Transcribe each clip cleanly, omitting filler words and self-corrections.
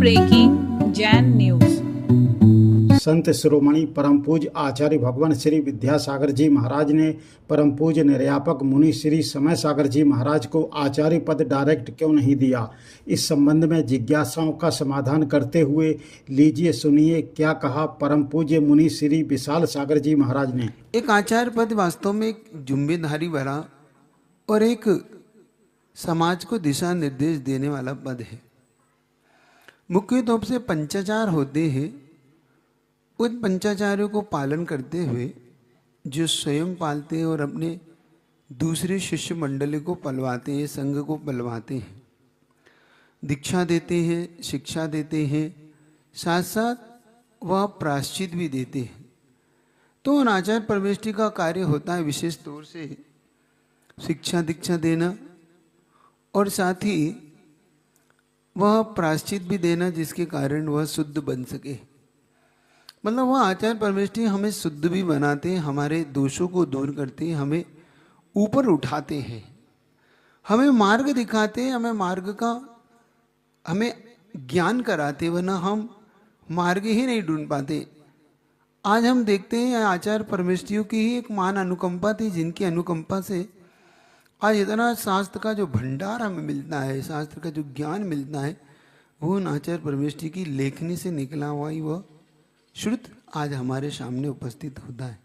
Breaking Jain news. Sant Shiromani परम पूज्य आचार्य भगवान श्री विद्यासागर जी महाराज ने परम पूज्य निर्यापक मुनि श्री समय सागर जी महाराज को आचार्य पद डायरेक्ट क्यों नहीं दिया। इस संबंध में जिज्ञासाओं का समाधान करते हुए लीजिए सुनिए क्या कहा परम पूज्य मुनि श्री विशाल सागर जी महाराज ने। एक आचार्य पद वास्तव में एक जिम्मेदारी भरा और एक समाज को दिशा निर्देश देने वाला पद है। मुख्य तौर से पंचाचार होते हैं, उन पंचाचार्यों को पालन करते हुए जो स्वयं पालते हैं और अपने दूसरे शिष्य मंडली को पलवाते हैं, संघ को पलवाते हैं, दीक्षा देते हैं, शिक्षा देते हैं, साथ साथ वह प्रायश्चित भी देते हैं। तो उन आचार्य परमेष्ठी का कार्य होता है विशेष तौर से शिक्षा दीक्षा देना और साथ ही वह प्रायश्चित भी देना जिसके कारण वह शुद्ध बन सके। मतलब वह आचार्य परमेष्ठी हमें शुद्ध भी बनाते हैं, हमारे दोषों को दूर करते हैं, हमें ऊपर उठाते हैं, हमें मार्ग दिखाते हैं, हमें ज्ञान कराते, वरना हम मार्ग ही नहीं ढूंढ पाते। आज हम देखते हैं आचार्य परमेष्ठियों की ही एक मान अनुकंपा थी, जिनकी अनुकंपा से आज इतना शास्त्र का जो भंडार हमें मिलता है, शास्त्र का जो ज्ञान मिलता है, वो उन आचार्य परमेष्ठी की लेखनी से निकला हुआ ही वह श्रुत आज हमारे सामने उपस्थित होता है।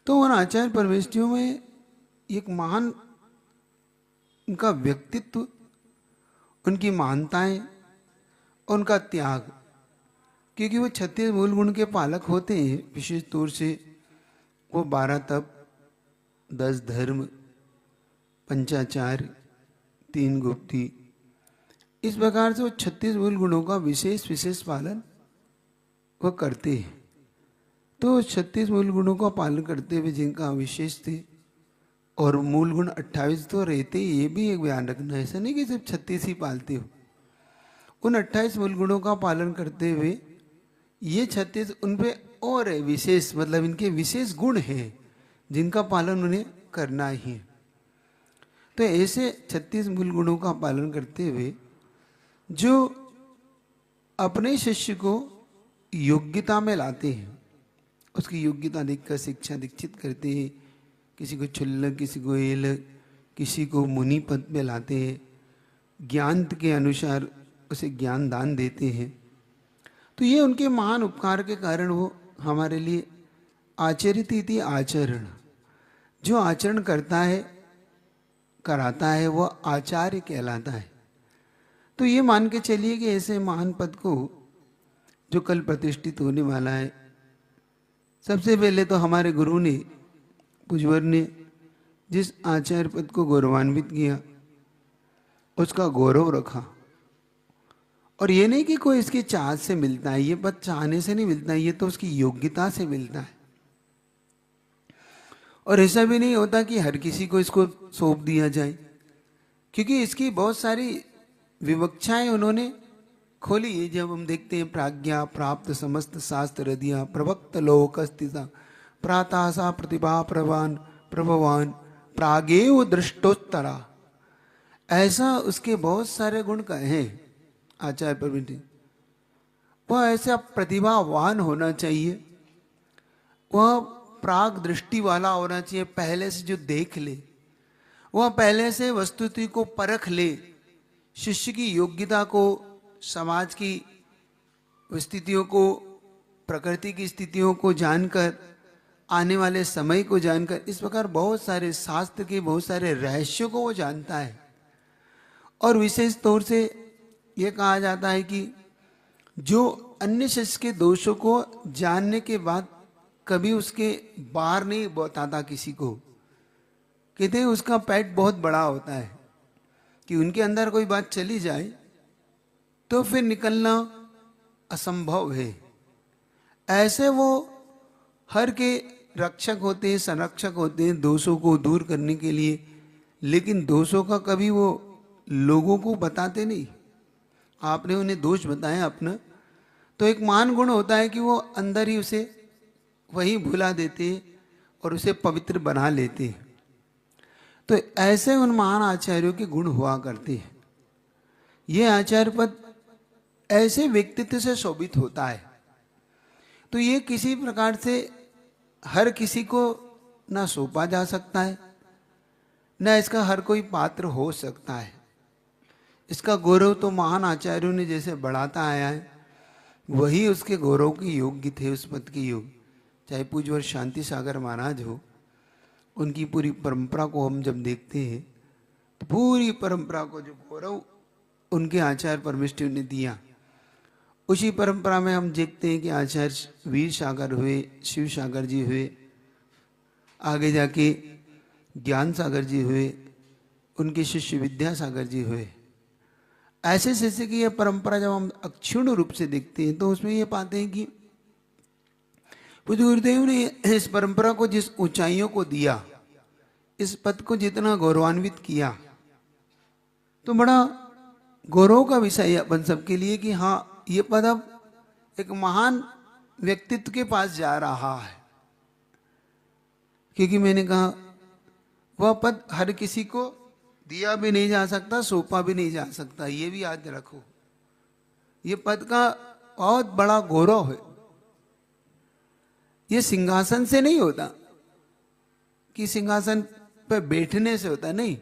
तो उन आचार्य परमेष्ठियों में एक महान उनका व्यक्तित्व, उनकी महानताएं, उनका त्याग, क्योंकि वो 36 मूल गुण के पालक होते हैं। विशेष तौर से वो 12 तप, 10 धर्म, पंचाचार, 3 गुप्ती, इस प्रकार से वो 36 मूल गुणों का विशेष पालन वह करते हैं। तो 36 मूल गुणों का पालन करते हुए जिनका विशेष थे, और मूल गुण 28 तो रहते, ये भी एक बयान रखना, ऐसा नहीं कि सिर्फ 36 ही पालते हो। उन 28 मूल गुणों का पालन करते हुए ये 36 उन पे और है विशेष, मतलब इनके विशेष गुण हैं जिनका पालन उन्हें करना ही है। तो ऐसे 36 मूल गुणों का पालन करते हुए जो अपने शिष्य को योग्यता में लाते हैं, उसकी योग्यता देखकर शिक्षा दीक्षित करते हैं, किसी को क्षुल्लक, किसी को एलक, किसी को मुनि पद में लाते हैं, ज्ञान के अनुसार उसे ज्ञान दान देते हैं। तो ये उनके महान उपकार के कारण वो हमारे लिए आचरित इति आचरण, जो आचरण करता है, कराता है, वह आचार्य कहलाता है। तो ये मान के चलिए कि ऐसे महान पद को जो कल प्रतिष्ठित होने वाला है, सबसे पहले तो हमारे गुरु ने, पूज्यवर ने जिस आचार्य पद को गौरवान्वित किया, उसका गौरव रखा। और ये नहीं कि कोई इसकी चाह से मिलता है, ये पद चाहने से नहीं मिलता है, ये तो उसकी योग्यता से मिलता है। और ऐसा भी नहीं होता कि हर किसी को इसको सौंप दिया जाए, क्योंकि इसकी बहुत सारी विवक्षाएं उन्होंने खोली है। जब हम देखते हैं प्राज्ञा प्राप्त समस्त शास्त्र दिया, प्रवक्त लोक स्थिता, प्रातासा प्रतिभा प्रभवान प्रागेव दृष्टोत्तरा, ऐसा उसके बहुत सारे गुण कहे आचार्य परमेष्ठी। वह ऐसा प्रतिभावान होना चाहिए, वह प्राग दृष्टि वाला होना चाहिए, पहले से जो देख ले, वह पहले से वस्तुति को परख ले, शिष्य की योग्यता को, समाज की स्थितियों को, प्रकृति की स्थितियों को जानकर, आने वाले समय को जानकर, इस प्रकार बहुत सारे शास्त्र के बहुत सारे रहस्यों को वो जानता है। और विशेष तौर से ये कहा जाता है कि जो अन्य शिष्य के दोषों को जानने के बाद कभी उसके बाहर नहीं बताता किसी को, कहते हैं उसका पेट बहुत बड़ा होता है, कि उनके अंदर कोई बात चली जाए तो फिर निकलना असंभव है। ऐसे वो हर के रक्षक होते हैं, संरक्षक होते हैं दोषों को दूर करने के लिए, लेकिन दोषों का कभी वो लोगों को बताते नहीं। आपने उन्हें दोष बताया अपना, तो एक महान गुण होता है कि वो अंदर ही उसे वही भुला देते और उसे पवित्र बना लेते हैं। तो ऐसे उन महान आचार्यों के गुण हुआ करते हैं। ये आचार्य पद ऐसे व्यक्तित्व से शोभित होता है। तो ये किसी प्रकार से हर किसी को ना सौंपा जा सकता है, ना इसका हर कोई पात्र हो सकता है। इसका गौरव तो महान आचार्यों ने जैसे बढ़ाता आया है, वही उसके गौरव के योग्य थे, उस पद के योग्य। चाहे पूज्यवर शांति सागर महाराज हो, उनकी पूरी परंपरा को हम जब देखते हैं तो पूरी परंपरा को जो गौरव उनके आचार्य परमेष्ठियों ने दिया, उसी परंपरा में हम देखते हैं कि आचार्य वीर सागर हुए, शिव सागर जी हुए, आगे जाके ज्ञान सागर जी हुए, उनके शिष्य विद्यासागर जी हुए। ऐसे शिष्य की यह परंपरा जब हम अक्षुण्ण रूप से देखते हैं तो उसमें ये पाते हैं कि पूज्य गुरुदेव ने इस परंपरा को जिस ऊंचाइयों को दिया, इस पद को जितना गौरवान्वित किया, तो बड़ा गौरव का विषय है अपन सबके लिए कि हाँ, ये पद अब एक महान व्यक्तित्व के पास जा रहा है। क्योंकि मैंने कहा वह पद हर किसी को दिया भी नहीं जा सकता, सौंपा भी नहीं जा सकता, ये भी याद रखो। ये पद का बहुत बड़ा गौरव है। ये सिंहासन से नहीं होता कि सिंहासन पर बैठने से होता, नहीं।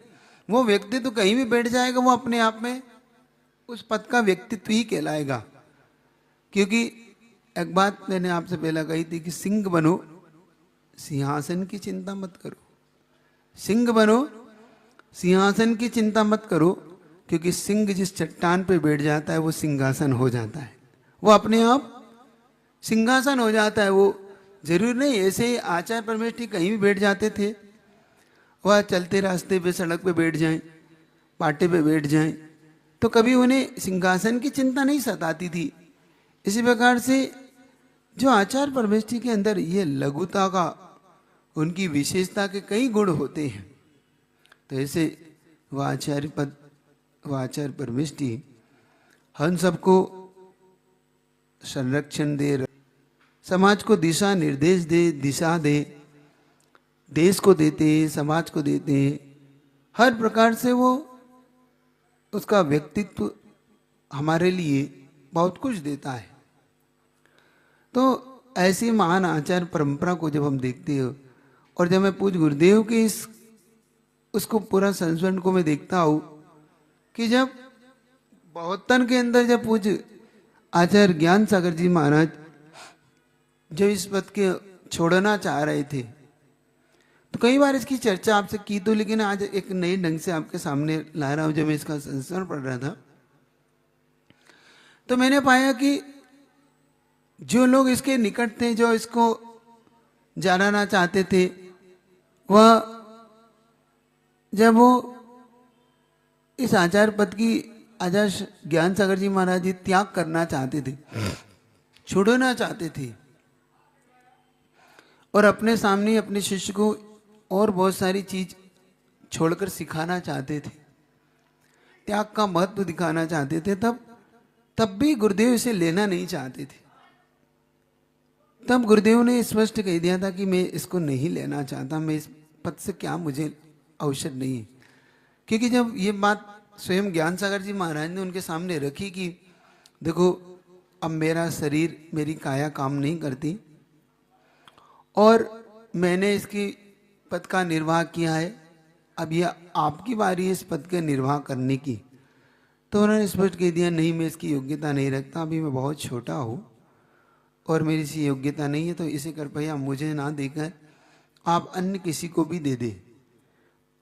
वो व्यक्ति तो कहीं भी बैठ जाएगा, वो अपने आप में उस पद का व्यक्तित्व ही कहलाएगा। क्योंकि एक बात मैंने आपसे पहले कही थी कि सिंह बनो, सिंहासन की चिंता मत करो। सिंह बनो, सिंहासन की चिंता मत करो, क्योंकि सिंह जिस चट्टान पे बैठ जाता है वो सिंहासन हो जाता है, वो अपने आप सिंहासन हो जाता है। वो जरूर नहीं, ऐसे ही आचार्य परमेष्ठी कहीं भी बैठ जाते थे, वह चलते रास्ते पे, सड़क पे बैठ जाएं, पाटे पे बैठ जाएं, तो कभी उन्हें सिंहासन की चिंता नहीं सताती थी। इसी प्रकार से जो आचार्य परमेष्ठी के अंदर ये लघुता का, उनकी विशेषता के कई गुण होते हैं, तो ऐसे वह आचार्य पद, वह आचार्य परमेष्ठी हम सबको संरक्षण दे, समाज को दिशा निर्देश दे, दिशा दे, देश को देते हैं, समाज को देते हैं, हर प्रकार से वो उसका व्यक्तित्व हमारे लिए बहुत कुछ देता है। तो ऐसी महान आचार्य परंपरा को जब हम देखते हैं, और जब मैं पूज्य गुरुदेव के इस उसको पूरा संस्मरण को मैं देखता हूँ कि जब 72 के अंदर जब पूज्य आचार्य ज्ञान सागर जी महाराज जब इस पद के छोड़ना चाह रहे थे, तो कई बार इसकी चर्चा आपसे की तो, लेकिन आज एक नए ढंग से आपके सामने ला रहा हूं। जब मैं इसका संस्मरण पढ़ रहा था तो मैंने पाया कि जो लोग इसके निकट थे, जो इसको जानना चाहते थे, वह जब वो इस आचार्य पद की आचार्य ज्ञान सागर जी महाराज जी त्याग करना चाहते थे, छोड़ना चाहते थे, और अपने सामने अपने शिष्य को और बहुत सारी चीज छोड़कर सिखाना चाहते थे, त्याग का महत्व दिखाना चाहते थे, तब भी गुरुदेव इसे लेना नहीं चाहते थे। तब गुरुदेव ने स्पष्ट कह दिया था कि मैं इसको नहीं लेना चाहता, मैं इस पद से क्या मुझे अवसर नहीं है। क्योंकि जब ये बात स्वयं ज्ञान सागर जी महाराज ने उनके सामने रखी कि देखो अब मेरा शरीर, मेरी काया काम नहीं करती, और मैंने इसकी पद का निर्वाह किया है, अब यह आपकी बारी है इस पद का निर्वाह करने की। तो उन्होंने स्पष्ट कह दिया, नहीं, मैं इसकी योग्यता नहीं रखता, अभी मैं बहुत छोटा हूँ और मेरी इसी योग्यता नहीं है, तो इसे कृपया मुझे ना देकर आप अन्य किसी को भी दे दे,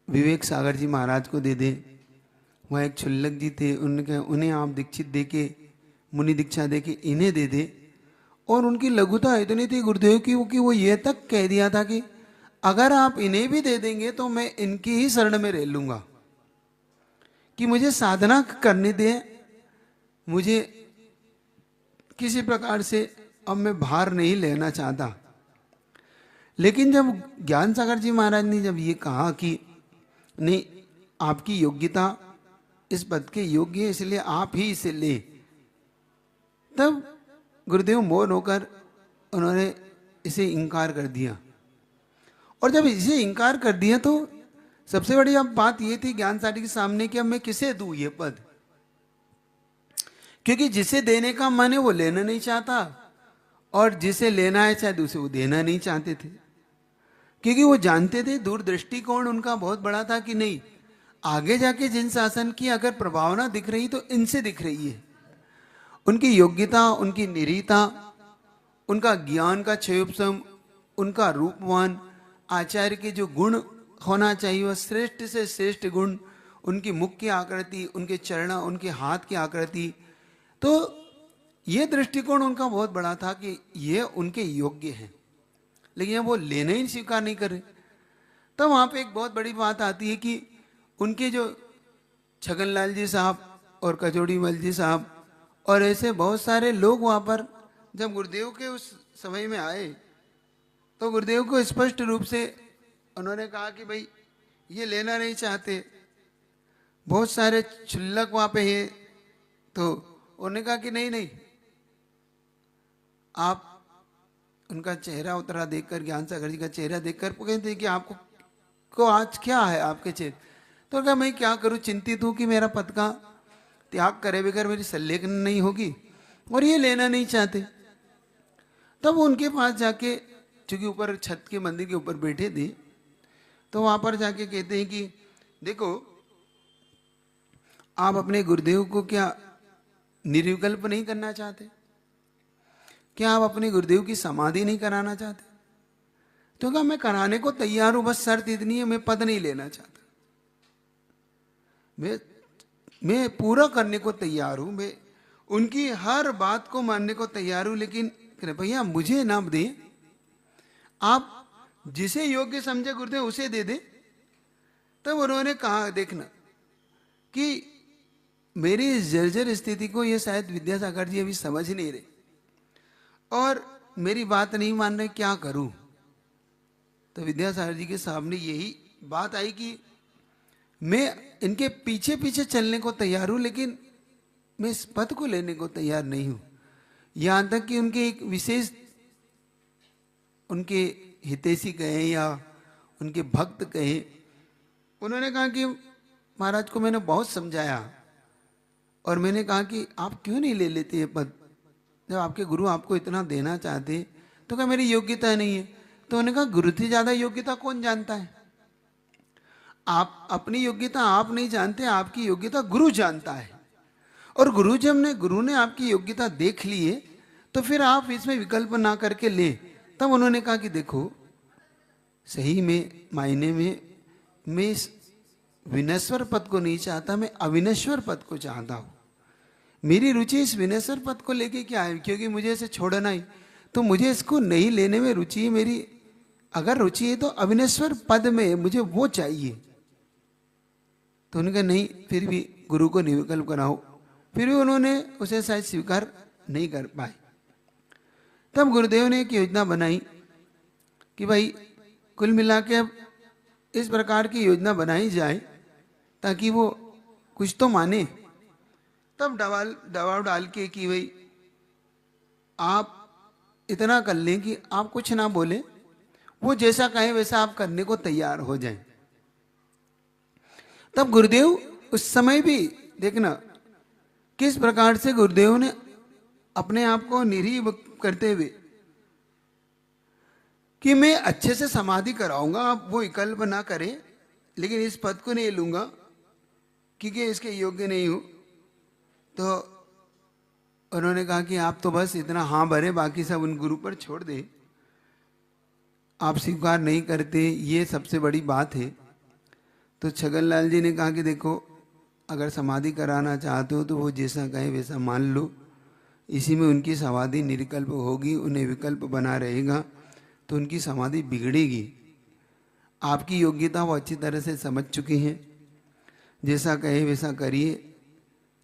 विवेक सागर जी महाराज को दे दे। वह एक छुल्लक जी थे, उन्हें आप दीक्षित दे के, मुनि दीक्षा दे के इन्हें दे दे। और उनकी लघुता इतनी थी गुरुदेव की कि वो ये तक कह दिया था कि अगर आप इन्हें भी दे देंगे तो मैं इनकी ही शरण में रह लूंगा, कि मुझे साधना करने दें, मुझे किसी प्रकार से अब मैं भार नहीं लेना चाहता। लेकिन जब ज्ञान सागर जी महाराज ने जब ये कहा कि नहीं, आपकी योग्यता इस पद के योग्य है, इसलिए आप ही इसे ले, तब गुरुदेव मौन होकर उन्होंने इसे इनकार कर दिया। और जब इसे इनकार कर दिया तो सबसे बड़ी अब बात ये थी ज्ञान सागर के सामने कि अब मैं किसे दूं ये पद, क्योंकि जिसे देने का मन है वो लेना नहीं चाहता, और जिसे लेना है शायद उसे वो देना नहीं चाहते थे, क्योंकि वो जानते थे, दूरदृष्टिकोण उनका बहुत बड़ा था कि नहीं, आगे जाके जिन शासन की अगर प्रभावना दिख रही तो इनसे दिख रही है। उनकी योग्यता, उनकी निरीता, उनका ज्ञान का क्षयोपम, उनका रूपवान, आचार्य के जो गुण होना चाहिए वह श्रेष्ठ से श्रेष्ठ गुण, उनकी मुख की आकृति, उनके चरण, उनके हाथ की आकृति, तो ये दृष्टिकोण उनका बहुत बड़ा था कि ये उनके योग्य हैं, लेकिन वो लेने ही स्वीकार नहीं कर रहे। तब वहाँ पे एक बहुत बड़ी बात आती है कि उनके जो छगनलाल जी साहब और कचौड़ीमल जी साहब और ऐसे बहुत सारे लोग वहाँ पर जब गुरुदेव के उस समय में आए तो गुरुदेव को स्पष्ट रूप से उन्होंने कहा कि भाई ये लेना नहीं चाहते, बहुत सारे क्षुल्लक वहाँ पे हैं। तो उन्होंने कहा कि नहीं नहीं, आप उनका चेहरा उतरा देखकर, ज्ञान सागर जी का चेहरा देखकर कहते हैं कि आपको को आज क्या है आपके चेहरे। तो कहा मैं क्या करूं, चिंतित हूं कि मेरा पद का त्याग करे बगैर मेरी संलेखन नहीं होगी, और ये लेना नहीं चाहते। तब उनके पास जाके, चूंकि ऊपर छत के मंदिर के ऊपर बैठे थे, तो वहां पर जाके कहते हैं कि देखो, आप अपने गुरुदेव को क्या निर्विकल्प नहीं करना चाहते? क्या आप अपने गुरुदेव की समाधि नहीं कराना चाहते? तो कहा मैं कराने को तैयार हूं, बस शर्त इतनी है, मैं पद नहीं लेना चाहता, मैं पूरा करने को तैयार हूं, मैं उनकी हर बात को मानने को तैयार हूं, लेकिन भैया मुझे ना दे, आप जिसे योग्य समझे गुरुदेव उसे दे दे। तब उन्होंने कहा देखना कि मेरी इस जर्जर स्थिति को ये शायद विद्यासागर जी अभी समझ नहीं रहे और मेरी बात नहीं मान रहे, क्या करूं? तो विद्यासागर जी के सामने यही बात आई कि मैं इनके पीछे पीछे चलने को तैयार हूं, लेकिन मैं इस पद को लेने को तैयार नहीं हूं। यहां तक कि उनके एक विशेष, उनके हितैषी कहे या उनके भक्त कहे, उन्होंने कहा कि महाराज को मैंने बहुत समझाया और मैंने कहा कि आप क्यों नहीं ले लेते ये पद, जब आपके गुरु आपको इतना देना चाहते। तो क्या मेरी योग्यता नहीं है? तो उन्होंने कहा गुरु से ज्यादा योग्यता कौन जानता है? आप अपनी योग्यता आप नहीं जानते, आपकी योग्यता गुरु जानता है। और गुरु ने आपकी योग्यता देख ली है तो फिर आप इसमें विकल्प ना करके ले। तब उन्होंने कहा कि देखो, सही में मायने में मैं इस विनश्वर पद को नहीं चाहता, मैं अविनश्वर पद को चाहता हूं। मेरी रुचि इस विनश्वर पद को लेके क्या है, क्योंकि मुझे इसे छोड़ना ही, तो मुझे इसको नहीं लेने में रुचि है। मेरी अगर रुचि है तो अविनश्वर पद में मुझे वो चाहिए। तो उन्होंने कहा नहीं, फिर भी गुरु को निर्विकल्प कराओ। फिर भी उन्होंने उसे शायद स्वीकार नहीं कर पाए। तब गुरुदेव ने एक योजना बनाई कि भाई कुल मिला के अब इस प्रकार की योजना बनाई जाए ताकि वो कुछ तो माने। तब दबाव डाल के कि भाई आप इतना कर लें कि आप कुछ ना बोले, वो जैसा कहे वैसा आप करने को तैयार हो जाएं। तब गुरुदेव उस समय भी देखना किस प्रकार से गुरुदेव ने अपने आप को निरीह करते हुए कि मैं अच्छे से समाधि कराऊंगा, आप वो विकल्प ना करें, लेकिन इस पद को नहीं लूंगा क्योंकि इसके योग्य नहीं हूं। तो उन्होंने कहा कि आप तो बस इतना हाँ भरे, बाकी सब उन गुरु पर छोड़ दे, आप स्वीकार नहीं करते, ये सबसे बड़ी बात है। तो छगनलाल जी ने कहा कि देखो, अगर समाधि कराना चाहते हो तो वो जैसा कहे वैसा मान लो, इसी में उनकी समाधि निर्विकल्प होगी, उन्हें विकल्प बना रहेगा तो उनकी समाधि बिगड़ेगी। आपकी योग्यता वो अच्छी तरह से समझ चुके हैं, जैसा कहे वैसा करिए,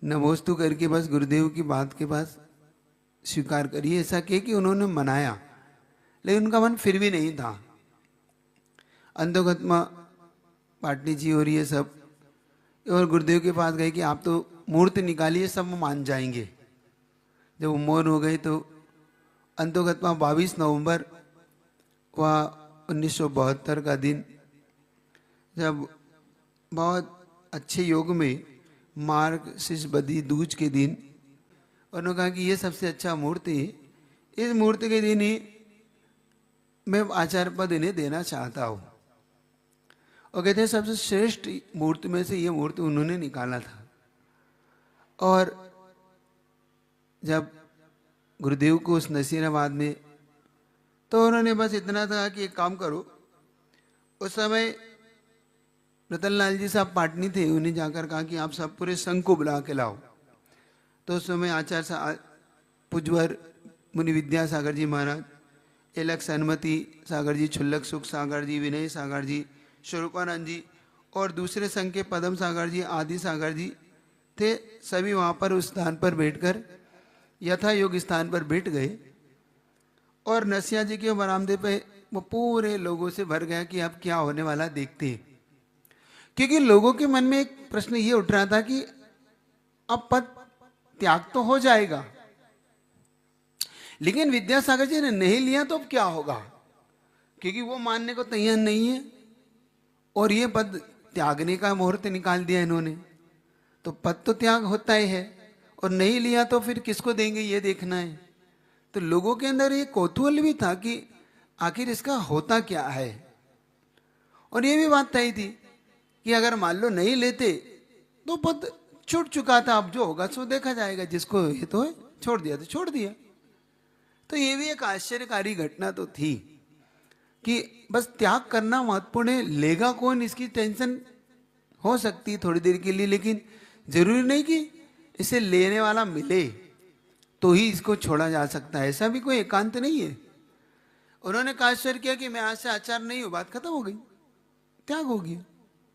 नमोस्तु करके बस गुरुदेव की बात के पास स्वीकार करिए। ऐसा कह कि उन्होंने मनाया, लेकिन उनका मन फिर भी नहीं था। अंधोगत्मा पाटनी जी और ये सब और गुरुदेव के पास गए कि आप तो मूर्ति निकालिए, सब मान जाएंगे। जब वो मौन हो गए तो अंतोगत्मा 22 नवंबर व 1972 का दिन, जब बहुत अच्छे योग में मार्ग शीर्ष बदी दूज के दिन उन्होंने कहा कि ये सबसे अच्छा मूर्ति, इस मूर्ति के दिन ही मैं आचार्य पद इन्हें देना चाहता हूँ। और कहते हैं सबसे श्रेष्ठ मूर्ति में से ये मूर्ति उन्होंने निकाला था। और जब गुरुदेव को उस नसीराबाद में, तो उन्होंने बस इतना था कि एक काम करो, उस समय रतनलाल जी साहब पाटनी थे, उन्हें जाकर कहा कि आप सब पूरे संघ को बुला के लाओ। तो उस समय आचार्य पुजवर मुनि विद्यासागर जी महाराज, एलक सन्मति सागर जी, छुल्लक सुख सागर जी, विनय सागर जी, स्वरूपानंद जी और दूसरे संघ के पदम सागर जी, आदि सागर जी थे। सभी वहाँ पर उस स्थान पर बैठकर यथा योग स्थान पर बैठ गए और नसिया जी के बरामदे पे वो पूरे लोगों से भर गया कि अब क्या होने वाला देखते हैं। क्योंकि लोगों के मन में एक प्रश्न ये उठ रहा था कि अब पद त्याग तो हो जाएगा, लेकिन विद्यासागर जी ने नहीं लिया तो अब क्या होगा, क्योंकि वो मानने को तैयार नहीं है और ये पद त्यागने का मुहूर्त निकाल दिया इन्होंने। तो पद तो त्याग होता ही है और नहीं लिया तो फिर किसको देंगे ये देखना है। तो लोगों के अंदर ये कौतूहल भी था कि आखिर इसका होता क्या है। और ये भी बात तय थी कि अगर मान लो नहीं लेते तो पद छूट चुका था, अब जो होगा सो देखा जाएगा, जिसको ये तो है छोड़ दिया तो छोड़ दिया। तो ये भी एक आश्चर्यकारी घटना तो थी कि बस त्याग करना महत्वपूर्ण है, लेगा कौन इसकी टेंशन हो सकती थोड़ी देर के लिए, लेकिन जरूरी नहीं कि इसे लेने वाला मिले तो ही इसको छोड़ा जा सकता है, ऐसा भी कोई एकांत नहीं है। उन्होंने कहा आश्चर्य किया कि मैं आज से आचार्य नहीं हूं, बात खत्म हो गई, त्याग हो गया।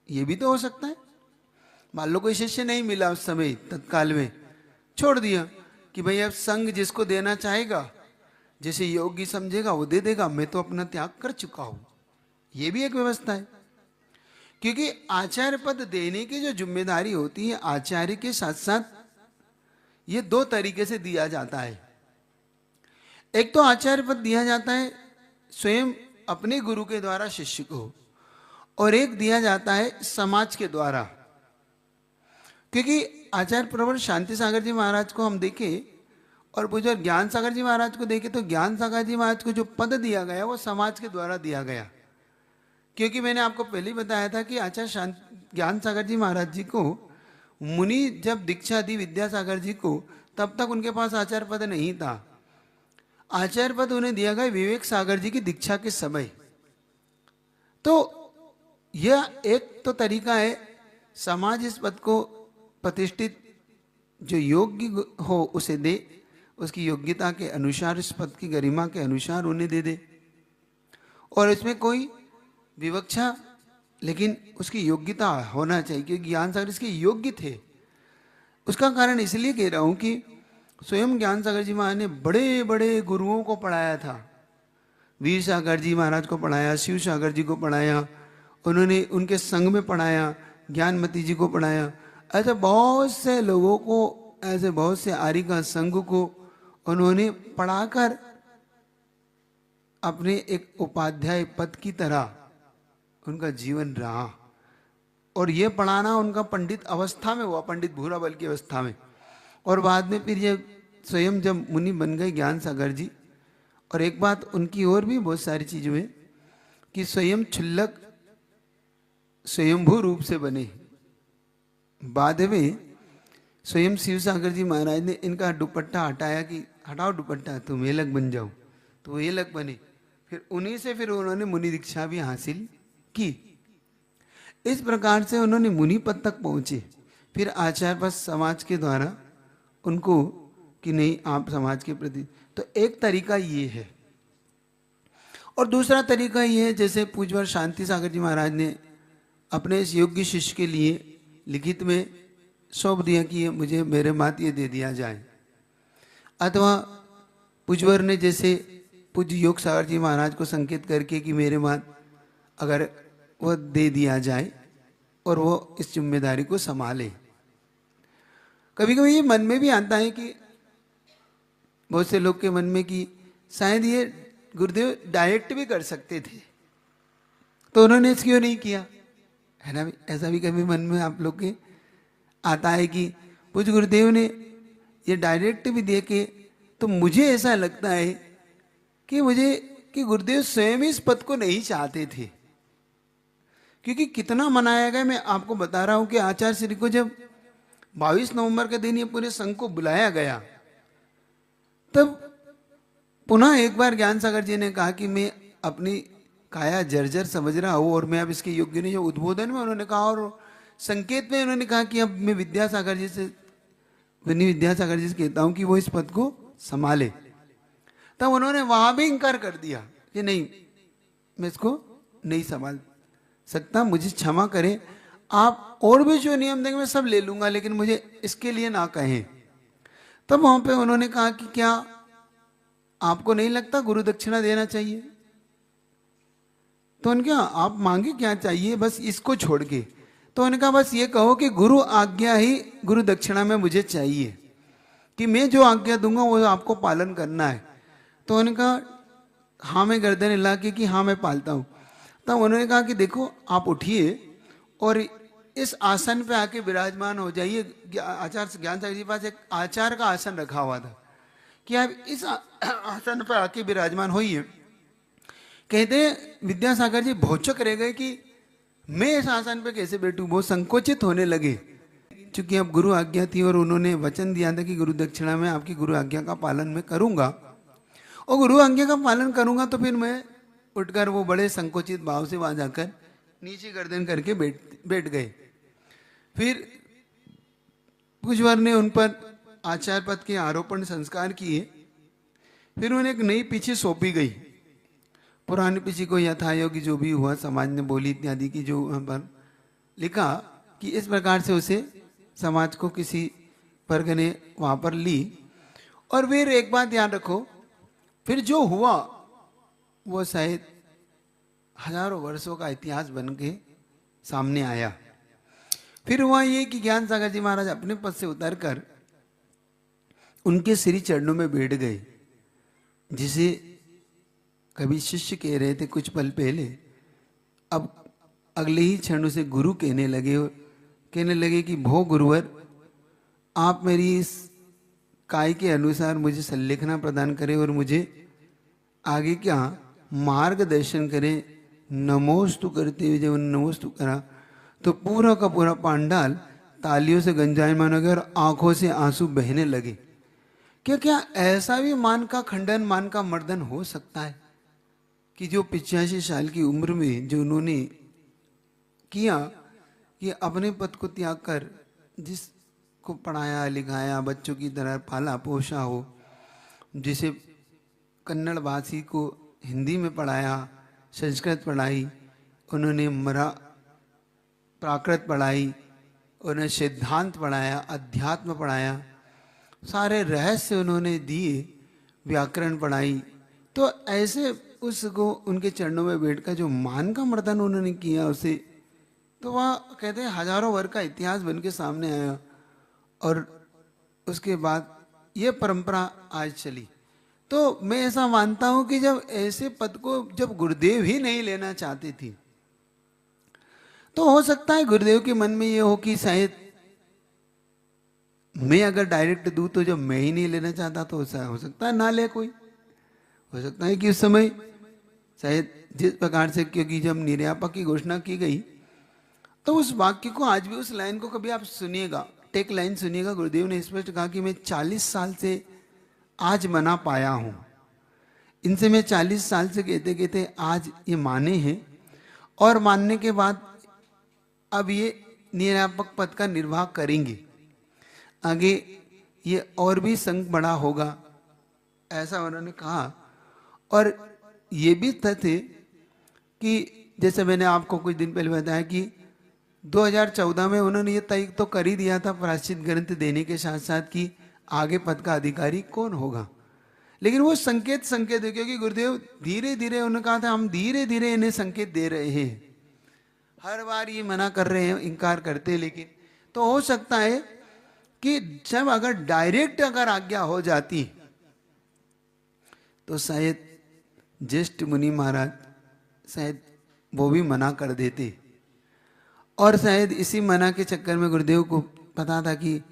ये भी तो हो सकता है, मान लो कोई शिष्य नहीं मिला उस समय तत्काल में, छोड़ दिया कि भाई अब संघ जिसको देना चाहेगा, जिसे योग्य समझेगा वो दे देगा, मैं तो अपना त्याग कर चुका हूं। ये भी एक व्यवस्था है, क्योंकि आचार्य पद देने की जो जिम्मेदारी होती है आचार्य के साथ साथ ये दो तरीके से दिया जाता है। एक तो आचार्य पद दिया जाता है स्वयं अपने गुरु के द्वारा शिष्य को, और एक दिया जाता है समाज के द्वारा। क्योंकि आचार्य प्रवर शांति सागर जी महाराज को हम देखें और बुजुर्ग ज्ञान सागर जी महाराज को देखें, तो ज्ञान सागर जी महाराज को जो पद दिया गया वो समाज के द्वारा दिया गया। क्योंकि मैंने आपको पहले ही बताया था कि आचार्य ज्ञान सागर जी महाराज जी को मुनि जब दीक्षा दी विद्यासागर जी को, तब तक उनके पास आचार्य पद नहीं था। आचार्य पद उन्हें दिया गया विवेक सागर जी की दीक्षा के समय। तो यह एक तो तरीका है, समाज इस पद को प्रतिष्ठित जो योग्य हो उसे दे, उसकी योग्यता के अनुसार, इस पद की गरिमा के अनुसार उन्हें दे दे, और इसमें कोई विवक्षा, लेकिन उसकी योग्यता होना चाहिए, क्योंकि ज्ञान सागर इसके योग्य थे। उसका कारण इसलिए कह रहा हूं कि स्वयं ज्ञान सागर जी महाराज ने बड़े बड़े गुरुओं को पढ़ाया था। वीर सागर जी महाराज को पढ़ाया, शिव सागर जी को पढ़ाया, उन्होंने उनके संग में पढ़ाया, ज्ञानमती जी को पढ़ाया। ऐसे बहुत से लोगों को, ऐसे बहुत से आर्य का संघ को उन्होंने पढ़ाकर अपने एक उपाध्याय पद की तरह उनका जीवन रहा। और ये पढ़ाना उनका पंडित अवस्था में हुआ, पंडित भूराबल की अवस्था में। और बाद में फिर ये स्वयं जब मुनि बन गए ज्ञान सागर जी। और एक बात उनकी और भी बहुत सारी चीज़ों में कि स्वयं छुल्लक स्वयंभू रूप से बने। बाद में स्वयं शिव सागर जी महाराज ने इनका दुपट्टा हटाया कि हटाओ दुपट्टा, तुम एलक बन जाओ, तो वो एलक बने। फिर उन्हीं से फिर उन्होंने मुनि दीक्षा भी हासिल की। इस प्रकार से उन्होंने मुनि पद तक पहुंचे। फिर आचार्य पद समाज के द्वारा उनको कि नहीं आप समाज के प्रति, तो एक तरीका ये है। और दूसरा तरीका ये है, जैसे पूज्यवर शांति सागर जी महाराज ने अपने इस योग्य शिष्य के लिए लिखित में सौंप दिया कि ये मुझे मेरे मात ये दे दिया जाए, अथवा पूज्यवर ने जैसे पूज्य योग सागर जी महाराज को संकेत करके कि मेरे मात अगर वह दे दिया जाए और वो इस जिम्मेदारी को संभाले। कभी कभी ये मन में भी आता है कि बहुत से लोग के मन में कि शायद ये गुरुदेव डायरेक्ट भी कर सकते थे, तो उन्होंने इसको क्यों नहीं किया, है ना। ऐसा भी कभी मन में आप लोग के आता है कि पूज्य गुरुदेव ने ये डायरेक्ट भी देखे तो मुझे ऐसा लगता है कि गुरुदेव स्वयं इस पद को नहीं चाहते थे। क्योंकि कितना मनाया गया, मैं आपको बता रहा हूं कि आचार्य श्री को जब 22 नवंबर के दिन ये पूरे संघ को बुलाया गया, तब पुनः एक बार ज्ञान सागर जी ने कहा कि मैं अपनी काया जर्जर समझ रहा हूं और मैं अब इसके योग्य नहीं। जो उद्बोधन में उन्होंने कहा और संकेत में उन्होंने कहा कि अब मैं विद्यासागर जी से कहता हूं कि वो इस पद को संभाले। तब उन्होंने वहां भी इंकार कर दिया कि नहीं, मैं इसको नहीं संभाल सकता, मुझे क्षमा करें, आप और भी जो नियम देंगे मैं सब ले लूंगा, लेकिन मुझे इसके लिए ना कहें। तब वहां पे उन्होंने कहा कि क्या आपको नहीं लगता गुरु दक्षिणा देना चाहिए? तो उनके आप मांगे क्या चाहिए, बस इसको छोड़ के। तो उन्होंने कहा बस ये कहो कि गुरु आज्ञा ही गुरु दक्षिणा में मुझे चाहिए, कि मैं जो आज्ञा दूंगा वो आपको पालन करना है। तो उन्होंने कहा हाँ, मैं गर्दन हिला के कि हाँ मैं पालता हूँ। तब उन्होंने कहा कि देखो आप उठिए और इस आसन पे आके विराजमान हो जाइए। आचार्य ज्ञान सागर जी के पास एक आचार का आसन रखा हुआ था कि आप इस आसन पे आके विराजमान होइए। कहते विद्यासागर जी भौचक रह गए कि मैं इस आसन पे कैसे बैठूं, बहुत संकोचित होने लगे। चूंकि अब गुरु आज्ञा थी और उन्होंने वचन दिया था कि गुरु दक्षिणा में आपकी गुरु आज्ञा का पालन मैं करूंगा, और गुरु आज्ञा का पालन करूंगा तो फिर मैं उठकर वो बड़े संकोचित भाव से वहां जाकर नीचे गर्दन करके बैठ गए। फिर कुछ बार ने उन पर आचार्य पद के आरोपण संस्कार किए। फिर उन्हें एक नई पीछे सौंपी गई। पुरानी पीछे को यथायोग्य जो भी हुआ, समाज ने बोली इत्यादि की जो पर लिखा कि इस प्रकार से उसे समाज को किसी वर्ग ने वहां पर ली। और फिर एक बात याद रखो, फिर जो हुआ वो शायद हजारों वर्षों का इतिहास बन के सामने आया। फिर हुआ ये कि ज्ञान सागर जी महाराज अपने पद से उतरकर उनके श्री चरणों में बैठ गए, जिसे कभी शिष्य कह रहे थे कुछ पल पहले, अब अगले ही क्षण उसे गुरु कहने लगे कि भो गुरुवर, आप मेरी इस काय के अनुसार मुझे संलेखना प्रदान करें और मुझे आगे क्या मार्गदर्शन करें। नमोस्तु करते हुए जब नमोस्तु करा तो पूरा का पूरा पांडाल तालियों से गंजायमान हो गया और आंखों से आंसू बहने लगे। क्या ऐसा भी मान का खंडन, मान का मर्दन हो सकता है कि जो 85 साल की उम्र में जो उन्होंने किया कि अपने पद को त्याग कर जिसको पढ़ाया लिखाया, बच्चों की तरह पाला पोषा हो, जिसे कन्नड़ भाषी को हिंदी में पढ़ाया, संस्कृत पढ़ाई, उन्होंने प्राकृत पढ़ाई, उन्होंने सिद्धांत पढ़ाया, अध्यात्म पढ़ाया, सारे रहस्य उन्होंने दिए, व्याकरण पढ़ाई। तो ऐसे उसको उनके चरणों में बैठकर जो मान का मर्दन उन्होंने किया उसे, तो वह कहते हैं हजारों वर्ष का इतिहास बन के सामने आया। और उसके बाद ये परंपरा आज चली। तो मैं ऐसा मानता हूं कि जब ऐसे पद को जब गुरुदेव ही नहीं लेना चाहते थे, तो हो सकता है गुरुदेव के मन में ये हो कि शायद मैं अगर डायरेक्ट दूं तो जब मैं ही नहीं लेना चाहता तो हो सकता है ना ले कोई। हो सकता है कि उस समय शायद जिस प्रकार से, क्योंकि जब निर्यापक की घोषणा की गई तो उस वाक्य को आज भी, उस लाइन को कभी आप सुनिएगा, टेक लाइन सुनिएगा, गुरुदेव ने स्पष्ट कहा कि मैं 40 साल से आज मना पाया हूं। इनसे मैं 40 साल से कहते कहते आज ये माने हैं, और मानने के बाद अब ये निर्यापक पद का निर्वाह करेंगे। आगे ये और भी संघ बड़ा होगा, ऐसा उन्होंने कहा। और ये भी तथ्य कि जैसे मैंने आपको कुछ दिन पहले बताया कि 2014 में उन्होंने ये तय तो कर ही दिया था प्रायश्चित ग्रंथ देने के साथ साथ कि आगे पद का अधिकारी कौन होगा। लेकिन वो संकेत है, क्योंकि गुरुदेव धीरे धीरे, उन्होंने कहा था हम धीरे धीरे इन्हें संकेत दे रहे हैं। हर बार ये मना कर रहे हैं, इनकार करते हैं, लेकिन तो हो सकता है कि जब अगर डायरेक्ट अगर आज्ञा हो जाती तो शायद ज्येष्ठ मुनि महाराज शायद वो भी मना कर देते। और शायद इसी मना के चक्कर में गुरुदेव को पता था कि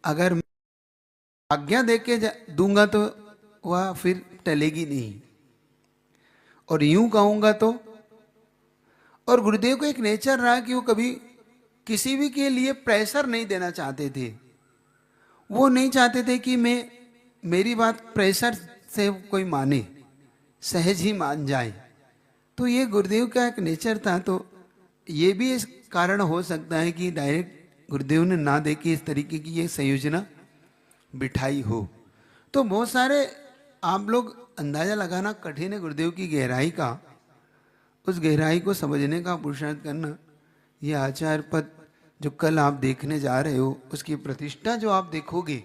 अगर आज्ञा दे के दूंगा तो वह फिर टलेगी नहीं, और यूं कहूंगा तो। और गुरुदेव का एक नेचर रहा कि वो कभी किसी भी के लिए प्रेशर नहीं देना चाहते थे। वो नहीं चाहते थे कि मेरी बात प्रेशर से कोई माने, सहज ही मान जाए। तो ये गुरुदेव का एक नेचर था। तो ये भी इस कारण हो सकता है कि डायरेक्ट गुरुदेव ने ना दे के इस तरीके की ये संयोजना बिठाई हो। तो बहुत सारे आप लोग अंदाजा लगाना कठिन है गुरुदेव की गहराई का। उस गहराई को समझने का पुरुषार्थ करना, ये आचार्य पद जो कल आप देखने जा रहे हो, उसकी प्रतिष्ठा जो आप देखोगे,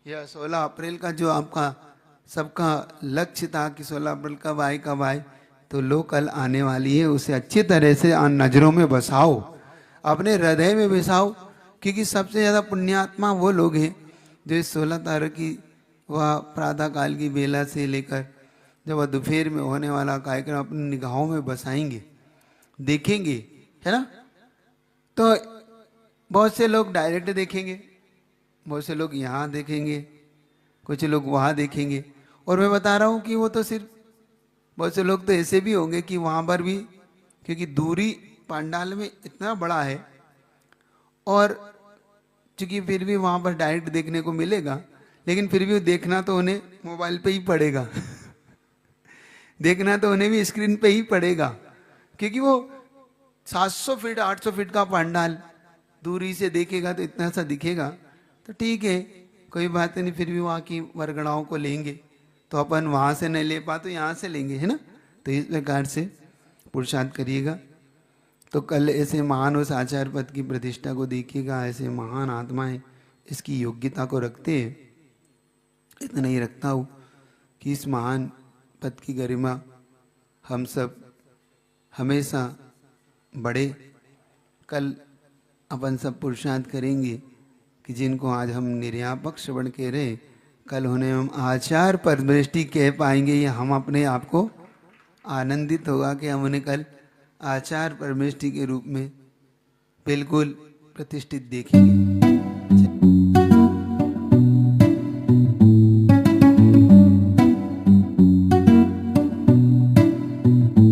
यह 16 अप्रैल का जो आपका सबका लक्ष्य था कि 16 अप्रैल कब आए, तो लो कल आने वाली है। उसे अच्छी तरह से नजरों में बसाओ, अपने हृदय में बसाओ, क्योंकि सबसे ज़्यादा पुण्यात्मा वो लोग हैं जो इस 16 तारीख की वह प्रातः काल की बेला से लेकर जब वह दोपहर में होने वाला कार्यक्रम अपनी निगाहों में बसाएंगे, देखेंगे, है ना। तो बहुत से लोग डायरेक्ट देखेंगे, बहुत से लोग यहाँ देखेंगे, कुछ लोग वहाँ देखेंगे। और मैं बता रहा हूँ कि वो तो सिर्फ बहुत से लोग तो ऐसे भी होंगे कि वहाँ पर भी, क्योंकि दूरी पंडाल में इतना बड़ा है और चूंकि फिर भी वहाँ पर डायरेक्ट देखने को मिलेगा, लेकिन फिर भी देखना तो उन्हें मोबाइल पे ही पड़ेगा देखना तो उन्हें भी स्क्रीन पे ही पड़ेगा, क्योंकि वो 700 फीट 800 फीट का पंडाल दूरी से देखेगा तो इतना सा दिखेगा। तो ठीक है, कोई बात नहीं, फिर भी वहाँ की वरगणाओं को लेंगे। तो अपन वहाँ से नहीं ले पा तो यहाँ से लेंगे, है ना। तो इस प्रकार से पुरुषार्थ करिएगा। तो कल ऐसे महान उस आचार्य पद की प्रतिष्ठा को देखिएगा। ऐसे महान आत्माएं इसकी योग्यता को रखते हैं। इतना ही रखता हूँ कि इस महान पद की गरिमा हम सब हमेशा बढ़े। कल अपन सब पुरुषार्थ करेंगे कि जिनको आज हम निर्यापक श्रवण कह रहे, कल उन्हें हम आचार्य परमेष्टि कह पाएंगे। ये हम अपने आप को आनंदित होगा कि हम उन्हें कल आचार्य परमेष्टि के रूप में बिल्कुल प्रतिष्ठित देखेंगे।